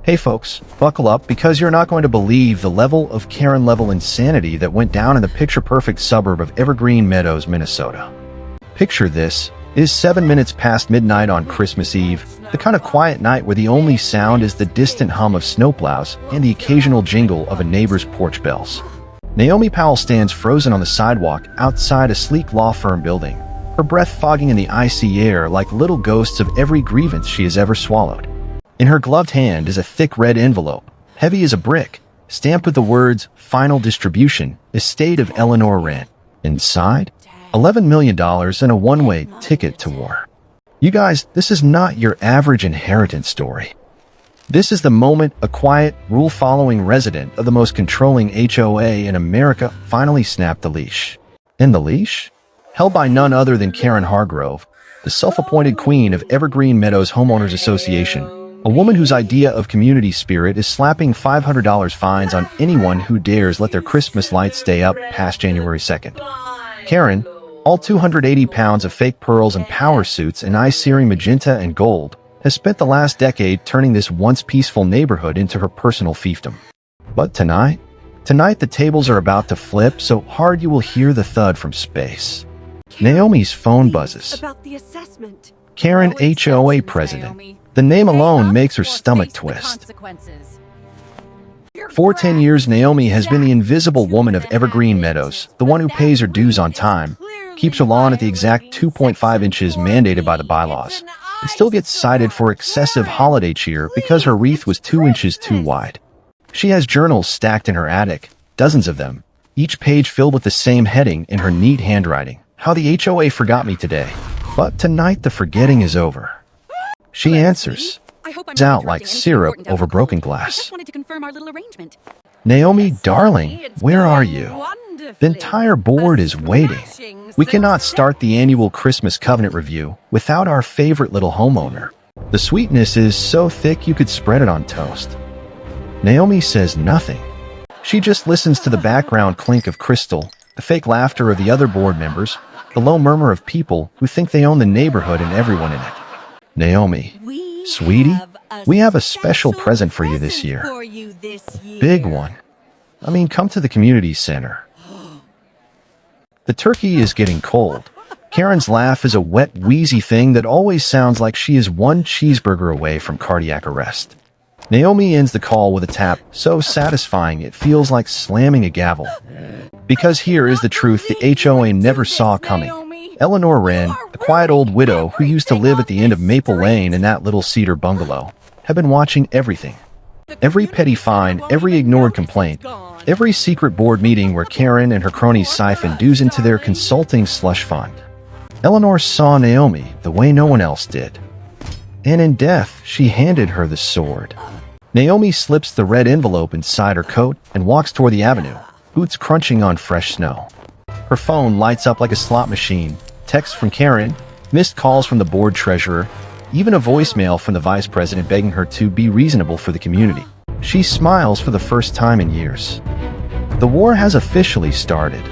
Hey folks, buckle up because you're not going to believe the level of Karen-level insanity that went down in the picture-perfect suburb of Evergreen Meadows, Minnesota. Picture this. It is 7 minutes past midnight on Christmas Eve, the kind of quiet night where the only sound is the distant hum of snowplows and the occasional jingle of a neighbor's porch bells. Naomi Powell stands frozen on the sidewalk outside a sleek law firm building, her breath fogging in the icy air like little ghosts of every grievance she has ever swallowed. In her gloved hand is a thick red envelope, heavy as a brick, stamped with the words, "Final Distribution, Estate of Eleanor Wren." Inside, $11 million and a one-way ticket to war. You guys, this is not your average inheritance story. This is the moment a quiet, rule-following resident of the most controlling HOA in America finally snapped the leash. And the leash? Held by none other than Karen Hargrove, the self-appointed queen of Evergreen Meadows Homeowners Association, a woman whose idea of community spirit is slapping $500 fines on anyone who dares let their Christmas lights stay up past January 2nd. Karen, all 280 pounds of fake pearls and power suits in eye-searing magenta and gold, has spent the last decade turning this once peaceful neighborhood into her personal fiefdom. But tonight the tables are about to flip so hard you will hear the thud from space. Naomi's phone buzzes. Karen, HOA president. The name alone makes her stomach twist. For 10 years, Naomi has been the invisible woman of Evergreen Meadows, the one who pays her dues on time, keeps her lawn at the exact 2.5 inches mandated by the bylaws, and still gets cited for excessive holiday cheer because her wreath was 2 inches too wide. She has journals stacked in her attic, dozens of them, each page filled with the same heading in her neat handwriting. How the HOA forgot me today. But tonight the forgetting is over. She answers, out like syrup over broken glass. Naomi, darling, where are you? The entire board is waiting. We cannot start the annual Christmas covenant review without our favorite little homeowner. The sweetness is so thick you could spread it on toast. Naomi says nothing. She just listens to the background clink of crystal, the fake laughter of the other board members, the low murmur of people who think they own the neighborhood and everyone in it. Naomi, sweetie, we have a special present for you this year. Big one. I mean, come to the community center. The turkey is getting cold. Karen's laugh is a wet, wheezy thing that always sounds like she is one cheeseburger away from cardiac arrest. Naomi ends the call with a tap so satisfying it feels like slamming a gavel. Because here is the truth the HOA never saw coming. Eleanor Wren, the quiet old widow who used to live at the end of Maple Lane in that little cedar bungalow, had been watching everything. Every petty fine, every ignored complaint, every secret board meeting where Karen and her cronies siphoned dues into their consulting slush fund. Eleanor saw Naomi the way no one else did. And in death, she handed her the sword. Naomi slips the red envelope inside her coat and walks toward the avenue, boots crunching on fresh snow. Her phone lights up like a slot machine. Texts from Karen, missed calls from the board treasurer, even a voicemail from the vice president begging her to be reasonable for the community. She smiles for the first time in years. The war has officially started.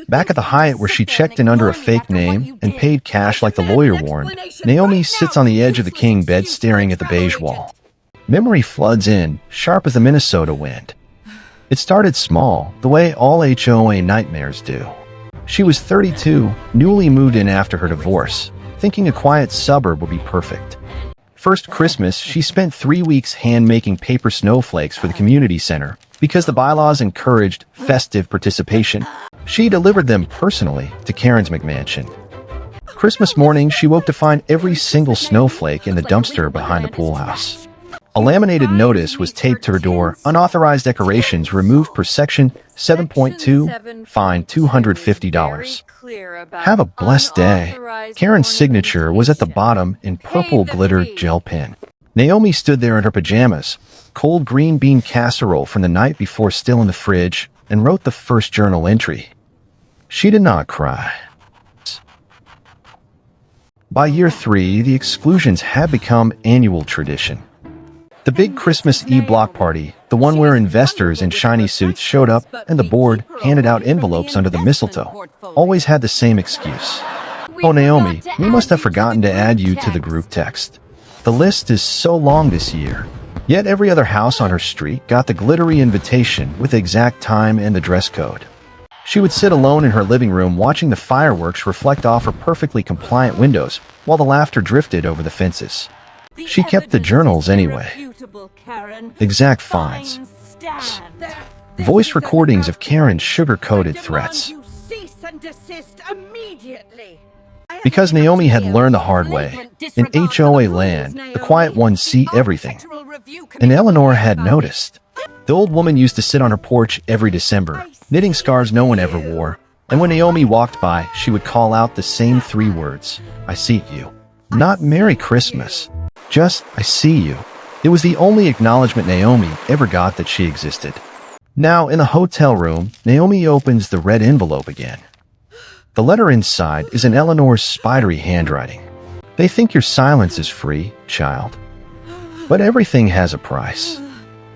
Back at the Hyatt where she checked in under a fake name and paid cash like the lawyer warned, Naomi sits on the edge of the king bed staring at the beige wall. Memory floods in, sharp as the Minnesota wind. It started small, the way all HOA nightmares do. She was 32, newly moved in after her divorce, thinking a quiet suburb would be perfect. First Christmas, she spent 3 weeks hand-making paper snowflakes for the community center because the bylaws encouraged festive participation. She delivered them personally to Karen's McMansion. Christmas morning, she woke to find every single snowflake in the dumpster behind the pool house. A laminated notice was taped to her door, unauthorized decorations removed per section 7.2, fine $250. Have a blessed day. Karen's signature was at the bottom in purple glitter gel pen. Naomi stood there in her pajamas, cold green bean casserole from the night before still in the fridge, and wrote the first journal entry. She did not cry. By year 3, the exclusions had become annual tradition. The big Christmas Eve block party, the one where investors in shiny suits showed up and the board handed out envelopes under the mistletoe, always had the same excuse. Oh, Naomi, we must have forgotten to add you to the group text. The list is so long this year. Yet every other house on her street got the glittery invitation with the exact time and the dress code. She would sit alone in her living room watching the fireworks reflect off her perfectly compliant windows while the laughter drifted over the fences. She kept the journals anyway. Exact fines. Voice recordings of Karen's sugar-coated threats. Because Naomi had learned the hard way, in HOA land, the quiet ones see everything. And Eleanor had noticed. The old woman used to sit on her porch every December, knitting scarves no one ever wore, and when Naomi walked by, she would call out the same 3 words, "I see you." Not "Merry Christmas," just "I see you." It was the only acknowledgement Naomi ever got that she existed. Now, in the hotel room, Naomi opens the red envelope again. The letter inside is in Eleanor's spidery handwriting. They think your silence is free, child. But everything has a price.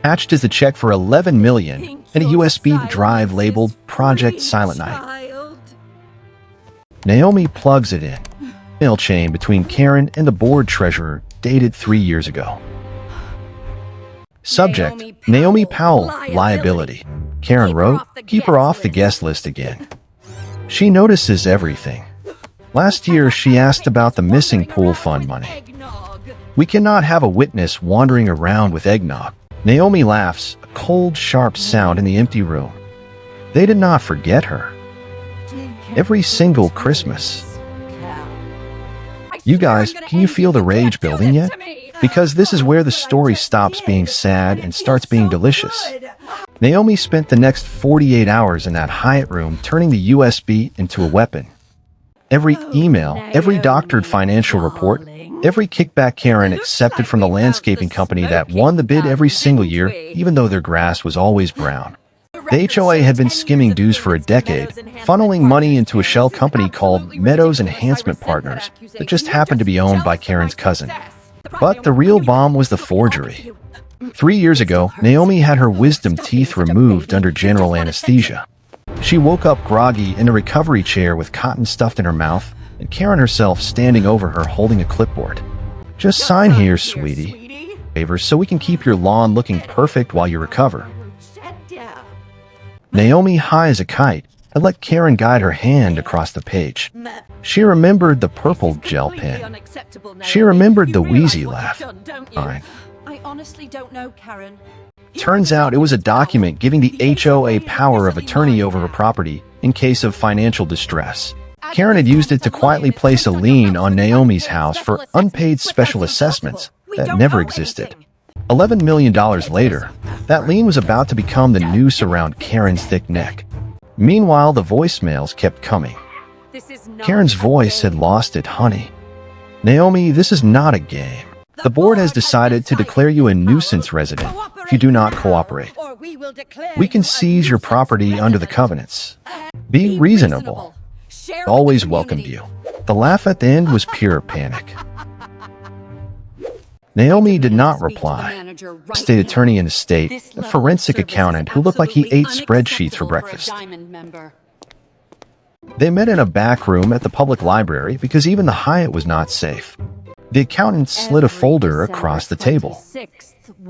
Attached is the check for $11 million and a USB drive labeled Project Silent Night. Naomi plugs it in. Email chain between Karen and the board treasurer dated 3 years ago. Subject, Naomi Powell, liability. Karen wrote, keep her off the guest list again. She notices everything. Last year, she asked about the missing pool fund money. We cannot have a witness wandering around with eggnog. Naomi laughs, a cold, sharp sound in the empty room. They did not forget her. Every single Christmas. You guys, can you feel the rage building yet? Because this is where the story stops being sad and starts being delicious. Naomi spent the next 48 hours in that Hyatt room turning the USB into a weapon. Every email, every doctored financial report, every kickback Karen accepted from the landscaping company that won the bid every single year, even though their grass was always brown. The HOA had been skimming dues for a decade, funneling money into a shell company called Meadows Enhancement Partners that just happened to be owned by Karen's cousin. But the real bomb was the forgery. 3 years ago, Naomi had her wisdom teeth removed under general anesthesia. She woke up groggy in a recovery chair with cotton stuffed in her mouth, and Karen herself standing over her holding a clipboard. Just sign here, sweetie. Favors so we can keep your lawn looking perfect while you recover. Naomi, high as a kite, had let Karen guide her hand across the page. She remembered the purple gel pen. She remembered the wheezy laugh. Fine. I honestly don't know, Karen. Turns out it was a document giving the HOA power of attorney over her property in case of financial distress. Karen had used it to quietly place a lien on Naomi's house for unpaid special assessments that never existed. $11 million later, that lien was about to become the noose around Karen's thick neck. Meanwhile, the voicemails kept coming. Karen's voice had lost it, honey. Naomi, this is not a game. The board has decided to declare you a nuisance resident if you do not cooperate. We can seize your property under the covenants. Be reasonable. Always welcomed you. The laugh at the end was pure panic. Naomi did not reply. State attorney in the state, a forensic accountant who looked like he ate spreadsheets for breakfast. They met in a back room at the public library because even the Hyatt was not safe. The accountant slid a folder across the table.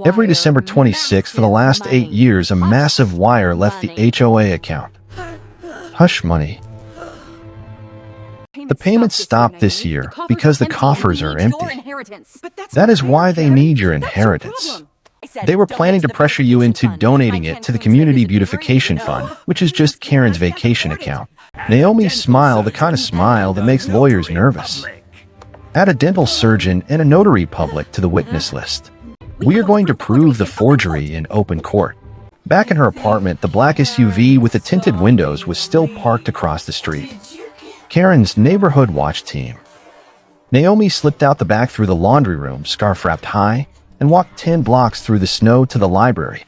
Every December 26th for the last 8 years, a massive wire left the HOA account. Hush money. The payments stopped this year because the coffers are empty. That is why they need your inheritance. They were planning to pressure you into donating it to the Community Beautification Fund, which is just Karen's vacation account. Naomi smiled, the kind of smile that makes lawyers nervous. Add a dental surgeon and a notary public to the witness list. We are going to prove the forgery in open court. Back in her apartment, the black SUV with the tinted windows was still parked across the street. Karen's neighborhood watch team. Naomi slipped out the back through the laundry room, scarf wrapped high, and walked 10 blocks through the snow to the library.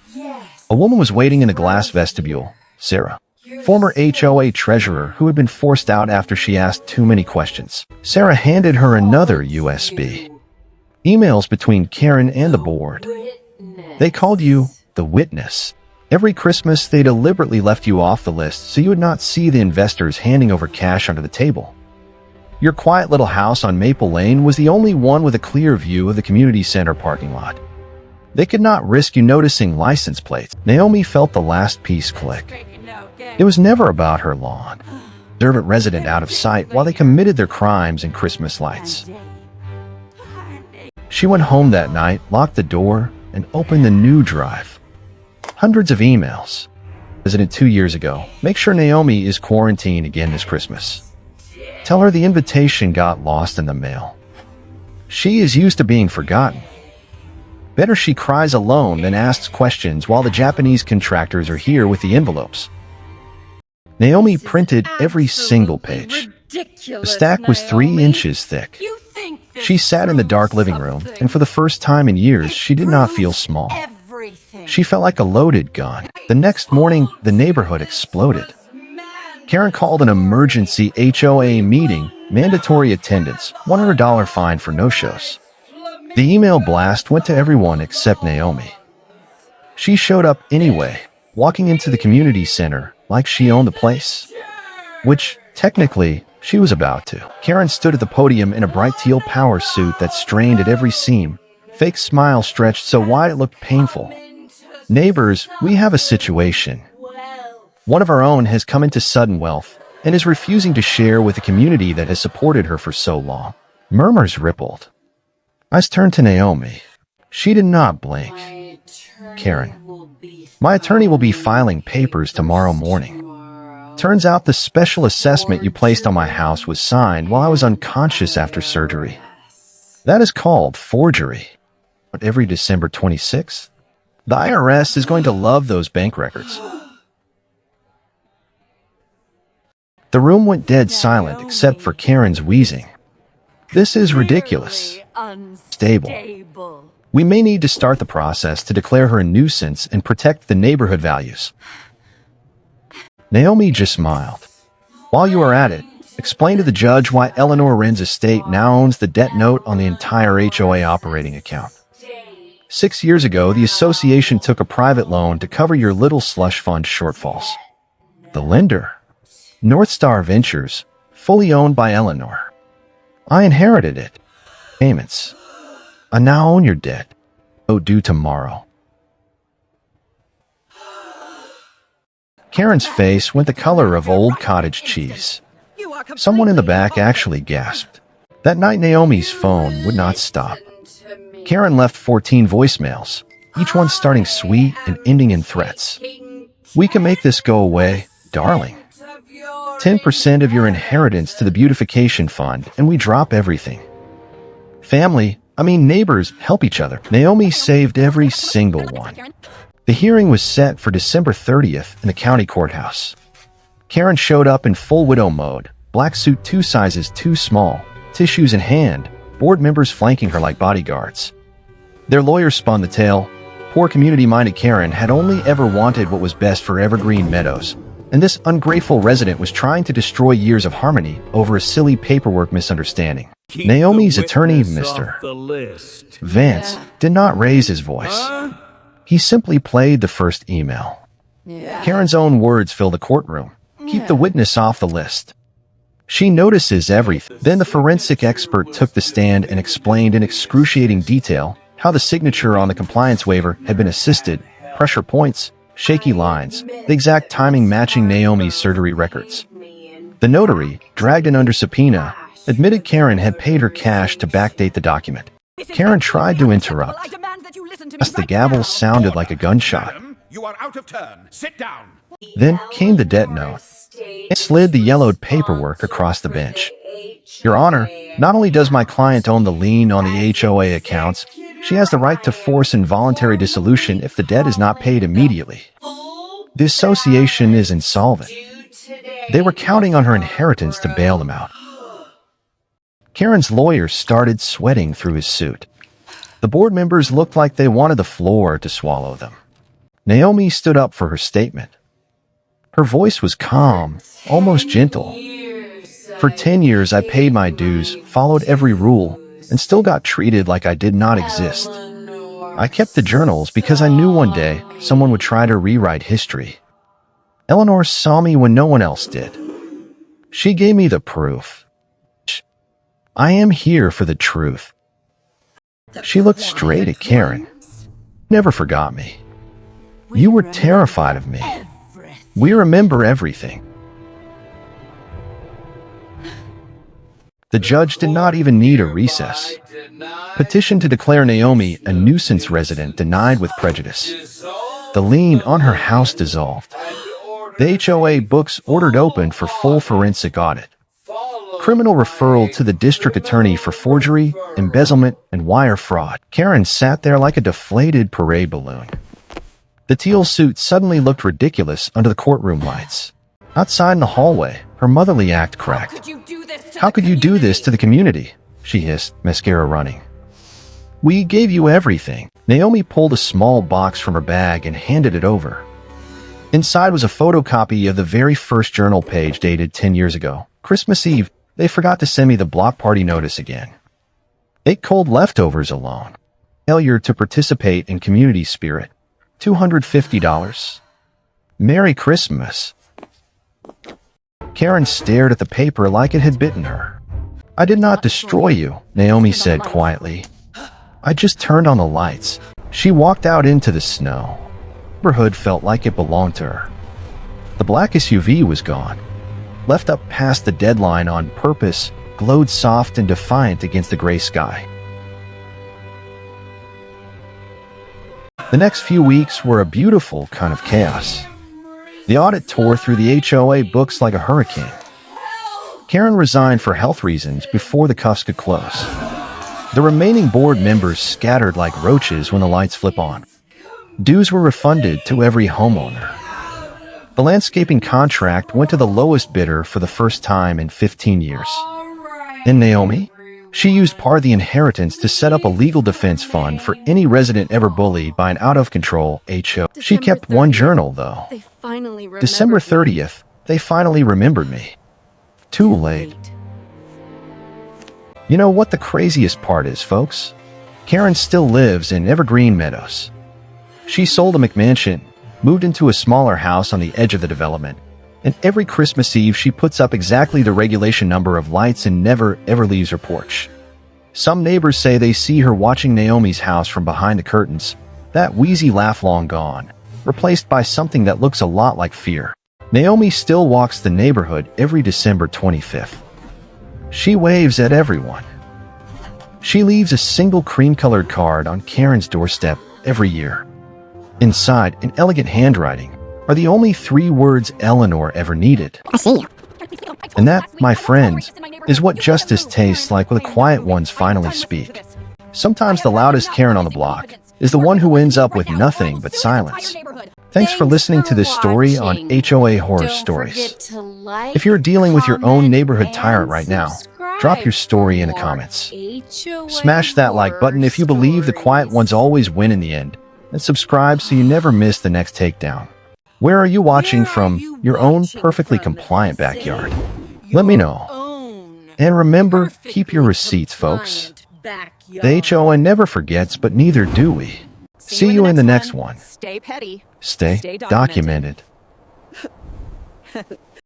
A woman was waiting in the glass vestibule, Sarah, former HOA treasurer who had been forced out after she asked too many questions. Sarah handed her another USB. Emails between Karen and the board. They called you the witness. Every Christmas, they deliberately left you off the list so you would not see the investors handing over cash under the table. Your quiet little house on Maple Lane was the only one with a clear view of the community center parking lot. They could not risk you noticing license plates. Naomi felt the last piece click. It was never about her lawn. Observant resident out of sight while they committed their crimes in Christmas lights. She went home that night, locked the door, and opened the new drive. Hundreds of emails. Visited 2 years ago. Make sure Naomi is quarantined again this Christmas. Tell her the invitation got lost in the mail. She is used to being forgotten. Better she cries alone than asks questions while the Japanese contractors are here with the envelopes. Naomi printed every single page. The stack was 3 inches thick. She sat in the dark living room, and for the first time in years, she did not feel small. She felt like a loaded gun. The next morning, the neighborhood exploded. Karen called an emergency HOA meeting, mandatory attendance, $100 fine for no-shows. The email blast went to everyone except Naomi. She showed up anyway, walking into the community center like she owned the place. Which, technically, she was about to. Karen stood at the podium in a bright teal power suit that strained at every seam. Fake smile stretched so wide it looked painful. Neighbors, we have a situation. One of our own has come into sudden wealth and is refusing to share with a community that has supported her for so long. Murmurs rippled. Eyes turned to Naomi. She did not blink. Karen, my attorney will be filing papers tomorrow morning. Turns out the special assessment you placed on my house was signed while I was unconscious after surgery. That is called forgery. But every December 26th, the IRS is going to love those bank records. The room went dead silent except for Karen's wheezing. This is ridiculous. Stable. We may need to start the process to declare her a nuisance and protect the neighborhood values. Naomi just smiled. While you are at it, explain to the judge why Eleanor Wren's estate now owns the debt note on the entire HOA operating account. 6 years ago, the association took a private loan to cover your little slush fund shortfalls. The lender, North Star Ventures, fully owned by Eleanor. I inherited it. Payments. I now own your debt. Due tomorrow. Karen's face went the color of old cottage cheese. Someone in the back actually gasped. That night, Naomi's phone would not stop. Karen left 14 voicemails, each one starting sweet and ending in threats. We can make this go away, darling. 10% of your inheritance to the beautification fund, and we drop everything. Family, neighbors, help each other. Naomi saved every single one. The hearing was set for December 30th in the county courthouse. Karen showed up in full widow mode, black suit 2 sizes too small, tissues in hand, board members flanking her like bodyguards. Their lawyers spun the tale. Poor community-minded Karen had only ever wanted what was best for Evergreen Meadows, and this ungrateful resident was trying to destroy years of harmony over a silly paperwork misunderstanding. Naomi's attorney, Mr. Vance, did not raise his voice. He simply played the first email. Karen's own words fill the courtroom. Keep the witness off the list. She notices everything. Then the forensic expert took the stand and explained in excruciating detail how the signature on the compliance waiver had been assisted, pressure points, shaky lines, the exact timing matching Naomi's surgery records. The notary, dragged in under subpoena, admitted Karen had paid her cash to backdate the document. Karen tried to interrupt. As the gavel sounded like a gunshot. You are out of turn. Sit down. Then came the debt note. It slid the yellowed paperwork across the bench. Your Honor, not only does my client own the lien on the HOA accounts, she has the right to force involuntary dissolution if the debt is not paid immediately. The association is insolvent. They were counting on her inheritance to bail them out. Karen's lawyer started sweating through his suit. The board members looked like they wanted the floor to swallow them. Naomi stood up for her statement. Her voice was calm, almost gentle. For 10 years, I paid my dues, followed every rule, and still got treated like I did not exist. I kept the journals because I knew one day someone would try to rewrite history. Eleanor saw me when no one else did. She gave me the proof. I am here for the truth. She looked straight at Karen. Never forgot me. You were terrified of me. We remember everything. The judge did not even need a recess. Petition to declare Naomi a nuisance resident denied with prejudice. The lien on her house dissolved. The HOA books ordered open for full forensic audit. Criminal referral to the district attorney for forgery, embezzlement, and wire fraud. Karen sat there like a deflated parade balloon. The teal suit suddenly looked ridiculous under the courtroom lights. Outside in the hallway, her motherly act cracked. How could you do this to the community? She hissed, mascara running. We gave you everything. Naomi pulled a small box from her bag and handed it over. Inside was a photocopy of the very first journal page dated 10 years ago. Christmas Eve, they forgot to send me the block party notice again. Ate cold leftovers alone. Failure to participate in community spirit. $250. Merry Christmas. Karen stared at the paper like it had bitten her. I did not destroy you, Naomi said quietly. I just turned on the lights. She walked out into the snow. The neighborhood felt like it belonged to her. The black SUV was gone. Left up past the deadline on purpose, glowed soft and defiant against the gray sky. The next few weeks were a beautiful kind of chaos. The audit tore through the HOA books like a hurricane. Karen resigned for health reasons before the cuffs could close. The remaining board members scattered like roaches when the lights flip on. Dues were refunded to every homeowner. The landscaping contract went to the lowest bidder for the first time in 15 years. And Naomi? She used part of the inheritance to set up a legal defense fund for any resident ever bullied by an out-of-control HO. She kept one journal, though. December 30th, they finally remembered me. Too late. You know what the craziest part is, folks? Karen still lives in Evergreen Meadows. She sold a McMansion, moved into a smaller house on the edge of the development, and every Christmas Eve she puts up exactly the regulation number of lights and never, ever leaves her porch. Some neighbors say they see her watching Naomi's house from behind the curtains, that wheezy laugh long gone, replaced by something that looks a lot like fear. Naomi still walks the neighborhood every December 25th. She waves at everyone. She leaves a single cream-colored card on Karen's doorstep every year. Inside, in elegant handwriting, are the only 3 words Eleanor ever needed. I see you. And that, my friends, is what justice tastes like when the quiet ones finally speak. Sometimes the loudest Karen on the block is the one who ends up with nothing but silence. Thanks for listening to this story on HOA Horror Stories. If you're dealing with your own neighborhood tyrant right now, drop your story in the comments. Smash that like button if you believe the quiet ones always win in the end, and subscribe so you never miss the next takedown. Where are you watching from your own perfectly compliant backyard? Let me know. And remember, keep your receipts, folks. The HOA never forgets, but neither do we. See you in the next one. Stay petty. Stay documented.